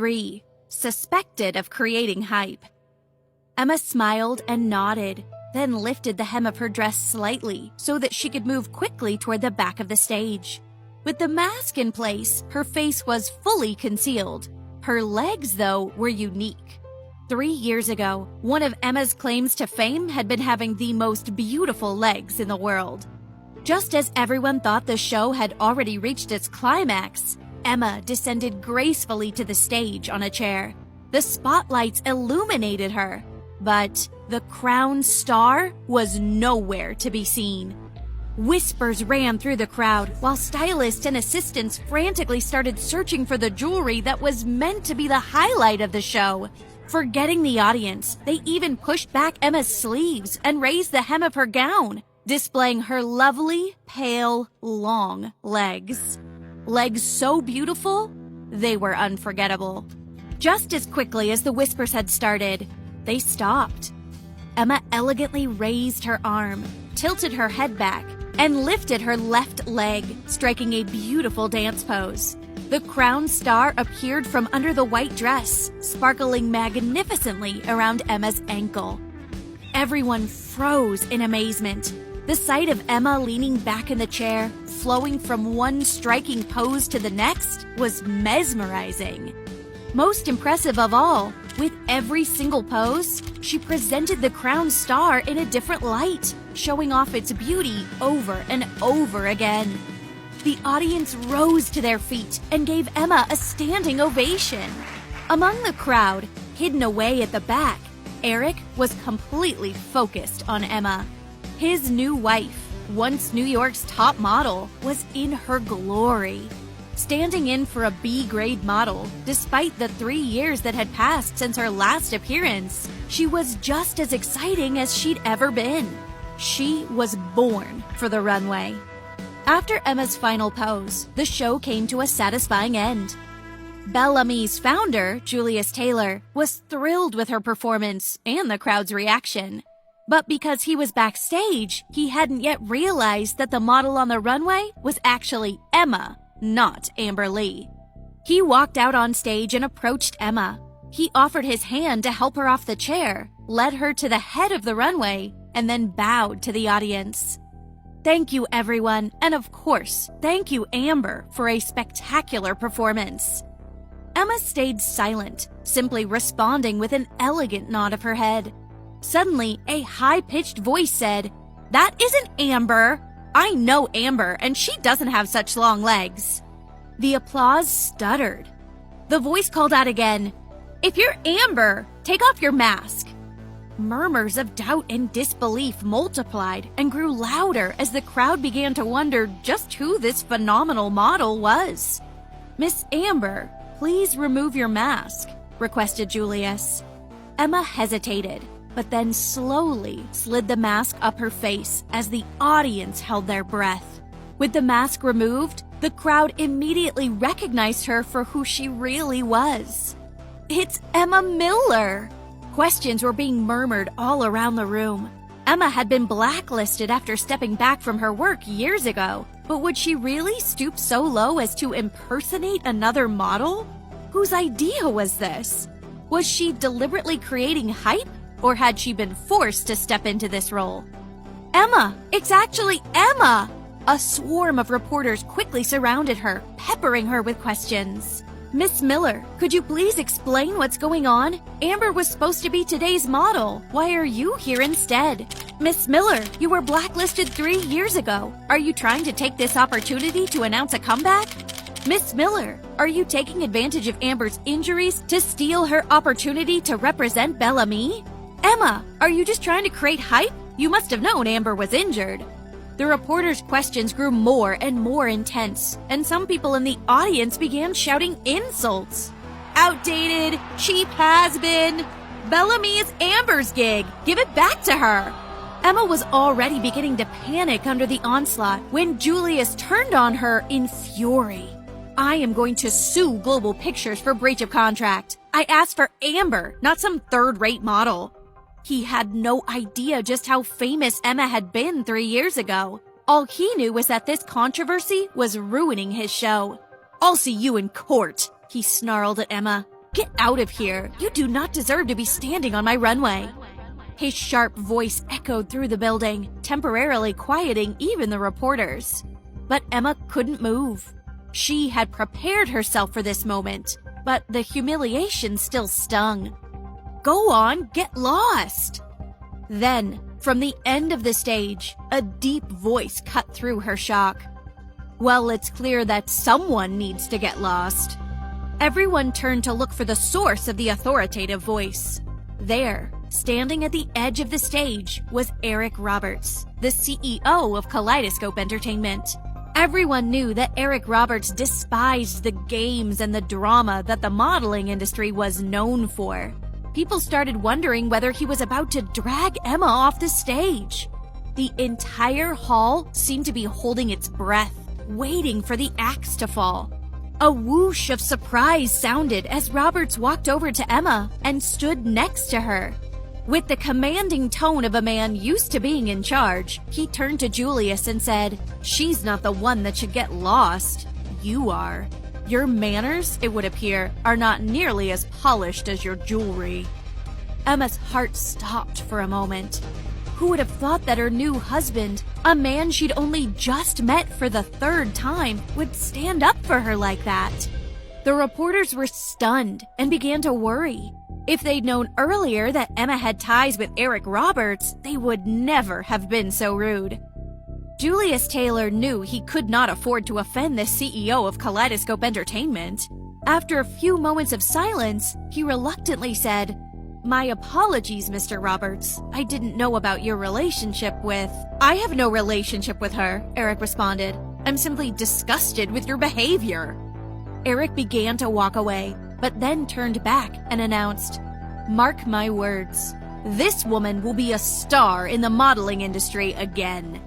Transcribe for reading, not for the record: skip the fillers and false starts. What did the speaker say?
3. Suspected of creating hype. Emma smiled and nodded, then lifted the hem of her dress slightly so that she could move quickly toward the back of the stage. With the mask in place, her face was fully concealed. Her legs, though, were unique. 3 years ago, one of Emma's claims to fame had been having the most beautiful legs in the world. Just as everyone thought the show had already reached its climax, Emma descended gracefully to the stage on a chair. The spotlights illuminated her, but the crowned star was nowhere to be seen. Whispers ran through the crowd while stylists and assistants frantically started searching for the jewelry that was meant to be the highlight of the show. Forgetting the audience, they even pushed back Emma's sleeves and raised the hem of her gown, displaying her lovely, pale, long legs. Legs so beautiful, they were unforgettable. Just as quickly as the whispers had started, they stopped. Emma elegantly raised her arm, tilted her head back, and lifted her left leg, striking a beautiful dance pose. The crowned star appeared from under the white dress, sparkling magnificently around Emma's ankle. Everyone froze in amazement. The sight of Emma leaning back in the chair, flowing from one striking pose to the next, was mesmerizing. Most impressive of all, with every single pose, she presented the crowned star in a different light, showing off its beauty over and over again. The audience rose to their feet and gave Emma a standing ovation. Among the crowd, hidden away at the back, Eric was completely focused on Emma. His new wife, once New York's top model, was in her glory. Standing in for a B-grade model, despite the 3 years that had passed since her last appearance, she was just as exciting as she'd ever been. She was born for the runway. After Emma's final pose, the show came to a satisfying end. Bellamy's founder, Julius Taylor, was thrilled with her performance and the crowd's reaction. But because he was backstage, he hadn't yet realized that the model on the runway was actually Emma, not Amber Lee. He walked out on stage and approached Emma. He offered his hand to help her off the chair, led her to the head of the runway, and then bowed to the audience. Thank you, everyone, and of course, thank you, Amber, for a spectacular performance. Emma stayed silent, simply responding with an elegant nod of her head. Suddenly, a high-pitched voice said, "That isn't Amber. I know Amber, and she doesn't have such long legs." The applause stuttered. The voice called out again, "If you're Amber, take off your mask." Murmurs of doubt and disbelief multiplied and grew louder as the crowd began to wonder just who this phenomenal model was. "Miss Amber, please remove your mask," requested Julius. Emma hesitated, but then slowly slid the mask up her face as the audience held their breath. With the mask removed, the crowd immediately recognized her for who she really was. "It's Emma Miller!" Questions were being murmured all around the room. Emma had been blacklisted after stepping back from her work years ago, but would she really stoop so low as to impersonate another model? Whose idea was this? Was she deliberately creating hype? Or had she been forced to step into this role? "Emma! It's actually Emma!" A swarm of reporters quickly surrounded her, peppering her with questions. "Miss Miller, could you please explain what's going on? Amber was supposed to be today's model. Why are you here instead? Miss Miller, you were blacklisted 3 years ago. Are you trying to take this opportunity to announce a comeback? Miss Miller, are you taking advantage of Amber's injuries to steal her opportunity to represent Bellamy? Emma, are you just trying to create hype? You must have known Amber was injured." The reporters' questions grew more and more intense, and some people in the audience began shouting insults. "Outdated! Cheap has-been! Bellamy is Amber's gig! Give it back to her!" Emma was already beginning to panic under the onslaught when Julius turned on her in fury. "I am going to sue Global Pictures for breach of contract. I asked for Amber, not some third-rate model." He had no idea just how famous Emma had been 3 years ago. All he knew was that this controversy was ruining his show. "I'll see you in court," he snarled at Emma. Get out of here. You do not deserve to be standing on my runway." His sharp voice echoed through the building, temporarily quieting even the reporters. But Emma couldn't move. She had prepared herself for this moment, but the humiliation still stung. "Go on, get lost." Then, from the end of the stage, a deep voice cut through her shock. "Well, it's clear that someone needs to get lost." Everyone turned to look for the source of the authoritative voice. There, standing at the edge of the stage, was Eric Roberts, the CEO of Kaleidoscope Entertainment. Everyone knew that Eric Roberts despised the games and the drama that the modeling industry was known for. People started wondering whether he was about to drag Emma off the stage. The entire hall seemed to be holding its breath, waiting for the axe to fall. A whoosh of surprise sounded as Roberts walked over to Emma and stood next to her. With the commanding tone of a man used to being in charge, he turned to Julius and said, "She's not the one that should get lost. You are. Your manners, it would appear, are not nearly as polished as your jewelry." Emma's heart stopped for a moment. Who would have thought that her new husband, a man she'd only just met for the third time, would stand up for her like that? The reporters were stunned and began to worry. If they'd known earlier that Emma had ties with Eric Roberts, they would never have been so rude. Julius Taylor knew he could not afford to offend the CEO of Kaleidoscope Entertainment. After a few moments of silence, he reluctantly said, "My apologies, Mr. Roberts. I didn't know about your relationship with—" "I have no relationship with her," Eric responded. "I'm simply disgusted with your behavior." Eric began to walk away, but then turned back and announced, "Mark my words. This woman will be a star in the modeling industry again."